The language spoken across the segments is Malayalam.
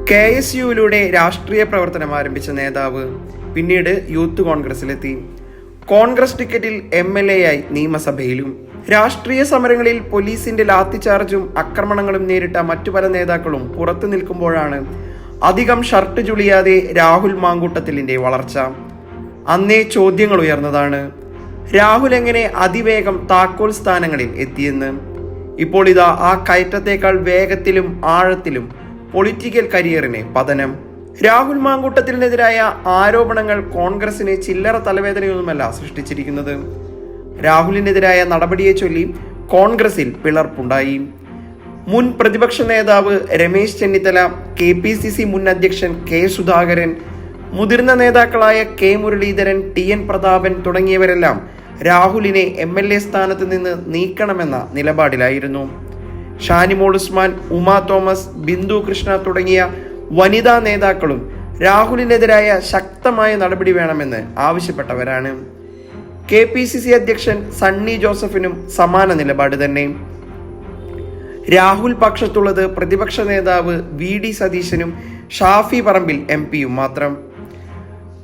KSUവിലൂടെ രാഷ്ട്രീയ പ്രവർത്തനം ആരംഭിച്ച നേതാവ് പിന്നീട് യൂത്ത് കോൺഗ്രസിലെത്തി. കോൺഗ്രസ് ടിക്കറ്റിൽ MLA ആയി നിയമസഭയിലും. രാഷ്ട്രീയ സമരങ്ങളിൽ പോലീസിന്റെ ലാത്തിചാർജും ആക്രമണങ്ങളും നേരിട്ട മറ്റു പല നേതാക്കളും പുറത്തു നിൽക്കുമ്പോഴാണ് അധികം ഷർട്ട് ചുളിയാതെ രാഹുൽ മാങ്കൂട്ടത്തിലിന്റെ വളർച്ച. അന്നേ ചോദ്യങ്ങൾ ഉയർന്നതാണ്, രാഹുൽ എങ്ങനെ അതിവേഗം താക്കോൽ സ്ഥാനങ്ങളിൽ എത്തിയെന്ന്. ഇപ്പോൾ ഇതാ ആ കയറ്റത്തേക്കാൾ വേഗത്തിലും ആഴത്തിലും പൊളിറ്റിക്കൽ കരിയറിന് പതനം. രാഹുൽ മാങ്കൂട്ടത്തിനെതിരായ ആരോപണങ്ങൾ കോൺഗ്രസിന് ചില്ലറ തലവേദനയൊന്നുമല്ല സൃഷ്ടിച്ചിരിക്കുന്നത്. രാഹുലിനെതിരായ നടപടിയെ ചൊല്ലി കോൺഗ്രസിൽ പിളർപ്പുണ്ടായി. മുൻ പ്രതിപക്ഷ നേതാവ് രമേശ് ചെന്നിത്തല, KPCC മുൻ അധ്യക്ഷൻ K സുധാകരൻ, മുതിർന്ന നേതാക്കളായ K മുരളീധരൻ, TN പ്രതാപൻ തുടങ്ങിയവരെല്ലാം രാഹുലിനെ MLA സ്ഥാനത്ത് നിന്ന് നീക്കണമെന്ന നിലപാടിലായിരുന്നു. ഷാനിമോൾ ഉസ്മാൻ, ഉമാ തോമസ്, ബിന്ദു കൃഷ്ണ തുടങ്ങിയ വനിതാ നേതാക്കളും രാഹുലിനെതിരായ ശക്തമായ നടപടി വേണമെന്ന് ആവശ്യപ്പെട്ടവരാണ്. KPCC അധ്യക്ഷൻ സണ്ണി ജോസഫിനും സമാന നിലപാട് തന്നെ. രാഹുൽ പക്ഷത്തുള്ളത് പ്രതിപക്ഷ നേതാവ് VD സതീശനും ഷാഫി പറമ്പിൽ MP-യും മാത്രം.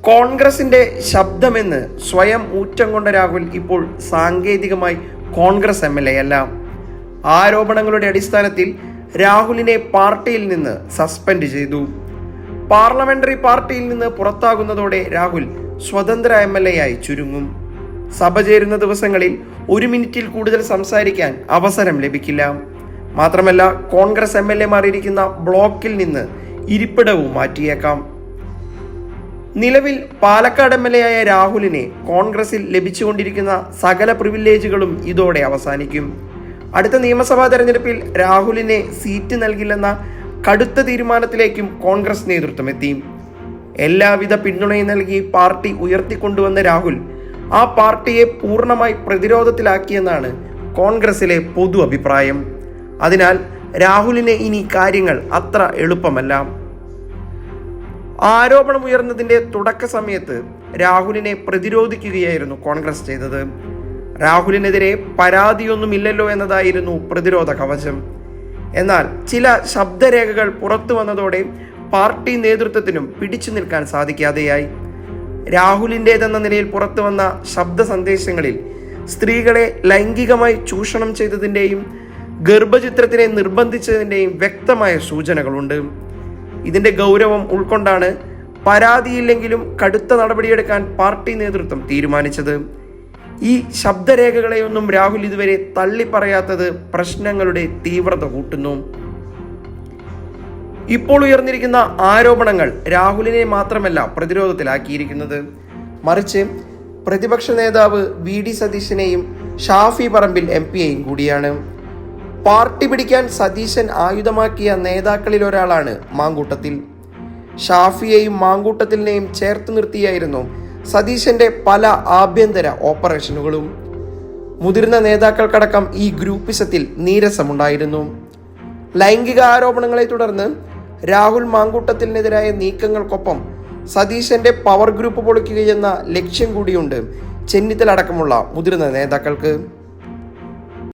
കോൺഗ്രസിന്റെ ശബ്ദമെന്ന് സ്വയം ഊറ്റം കൊണ്ട രാഹുൽ ഇപ്പോൾ സാങ്കേതികമായി കോൺഗ്രസ് MLA അല്ല. ആരോപണങ്ങളുടെ അടിസ്ഥാനത്തിൽ രാഹുലിനെ പാർട്ടിയിൽ നിന്ന് സസ്പെൻഡ് ചെയ്തു. പാർലമെന്ററി പാർട്ടിയിൽ നിന്ന് പുറത്താകുന്നതോടെ രാഹുൽ സ്വതന്ത്ര MLA ആയി ചുരുങ്ങും. സഭ ചേരുന്ന ദിവസങ്ങളിൽ 1 മിനിറ്റിൽ കൂടുതൽ സംസാരിക്കാൻ അവസരം ലഭിക്കില്ല. മാത്രമല്ല, കോൺഗ്രസ് MLA മാറിയിരിക്കുന്ന ബ്ലോക്കിൽ നിന്ന് ഇരിപ്പിടവും മാറ്റിയേക്കാം. നിലവിൽ പാലക്കാട് MLA ആയ രാഹുലിനെ കോൺഗ്രസിൽ ലഭിച്ചുകൊണ്ടിരിക്കുന്ന സകല പ്രിവിലേജുകളും ഇതോടെ അവസാനിക്കും. അടുത്ത നിയമസഭാ തെരഞ്ഞെടുപ്പിൽ രാഹുലിനെ സീറ്റ് നൽകില്ലെന്ന കടുത്ത തീരുമാനത്തിലേക്കും കോൺഗ്രസ് നേതൃത്വം എത്തി. എല്ലാവിധ പിന്തുണയും നൽകി പാർട്ടി ഉയർത്തിക്കൊണ്ടുവന്ന രാഹുൽ ആ പാർട്ടിയെ പൂർണ്ണമായി പ്രതിരോധത്തിലാക്കിയെന്നാണ് കോൺഗ്രസിലെ പൊതു അഭിപ്രായം. അതിനാൽ രാഹുലിനെ ഇനി കാര്യങ്ങൾ അത്ര എളുപ്പമല്ല. ആരോപണം ഉയർന്നതിന്റെ തുടക്ക സമയത്ത് രാഹുലിനെ പ്രതിരോധിക്കുകയായിരുന്നു കോൺഗ്രസ് ചെയ്തത്. രാഹുലിനെതിരെ പരാതിയൊന്നുമില്ലല്ലോ എന്നതായിരുന്നു പ്രതിരോധ കവചം. എന്നാൽ ചില ശബ്ദരേഖകൾ പുറത്തു വന്നതോടെ പാർട്ടി നേതൃത്വത്തിനും പിടിച്ചു നിൽക്കാൻ സാധിക്കാതെയായി. രാഹുലിൻ്റെതെന്ന നിലയിൽ പുറത്തു വന്ന ശബ്ദ സന്ദേശങ്ങളിൽ സ്ത്രീകളെ ലൈംഗികമായി ചൂഷണം ചെയ്തതിൻ്റെയും ഗർഭചിത്രത്തിനെ നിർബന്ധിച്ചതിൻ്റെയും വ്യക്തമായ സൂചനകളുണ്ട്. ഇതിന്റെ ഗൗരവം ഉൾക്കൊണ്ടാണ് പരാതിയില്ലെങ്കിലും കടുത്ത നടപടിയെടുക്കാൻ പാർട്ടി നേതൃത്വം തീരുമാനിച്ചത്. ഈ ശബ്ദരേഖകളെയൊന്നും രാഹുൽ ഇതുവരെ തള്ളിപ്പറയാത്തത് പ്രശ്നങ്ങളുടെ തീവ്രത കൂട്ടുന്നു. ഇപ്പോൾ ഉയർന്നിരിക്കുന്ന ആരോപണങ്ങൾ രാഹുലിനെ മാത്രമല്ല പ്രതിരോധത്തിലാക്കിയിരിക്കുന്നത്, മറിച്ച് പ്രതിപക്ഷ നേതാവ് VD സതീശനെയും ഷാഫി പറമ്പിൽ MP-യെയും കൂടിയാണ്. പാർട്ടി പിടിക്കാൻ സതീശൻ ആയുധമാക്കിയ നേതാക്കളിൽ ഒരാളാണ് മാങ്കൂട്ടത്തിൽ. ഷാഫിയെയും മാങ്കൂട്ടത്തിലിനെയും ചേർത്ത് നിർത്തിയായിരുന്നു സതീശന്റെ പല ആഭ്യന്തര ഓപ്പറേഷനുകളും. മുതിർന്ന നേതാക്കൾക്കടക്കം ഈ ഗ്രൂപ്പിസത്തിൽ നീരസമുണ്ടായിരുന്നു. ലൈംഗിക ആരോപണങ്ങളെ തുടർന്ന് രാഹുൽ മാങ്കൂട്ടത്തിനെതിരായ നീക്കങ്ങൾക്കൊപ്പം സതീശന്റെ പവർ ഗ്രൂപ്പ് പൊളിക്കുകയെന്ന ലക്ഷ്യം കൂടിയുണ്ട് ചെന്നിത്തല അടക്കമുള്ള മുതിർന്ന നേതാക്കൾക്ക്.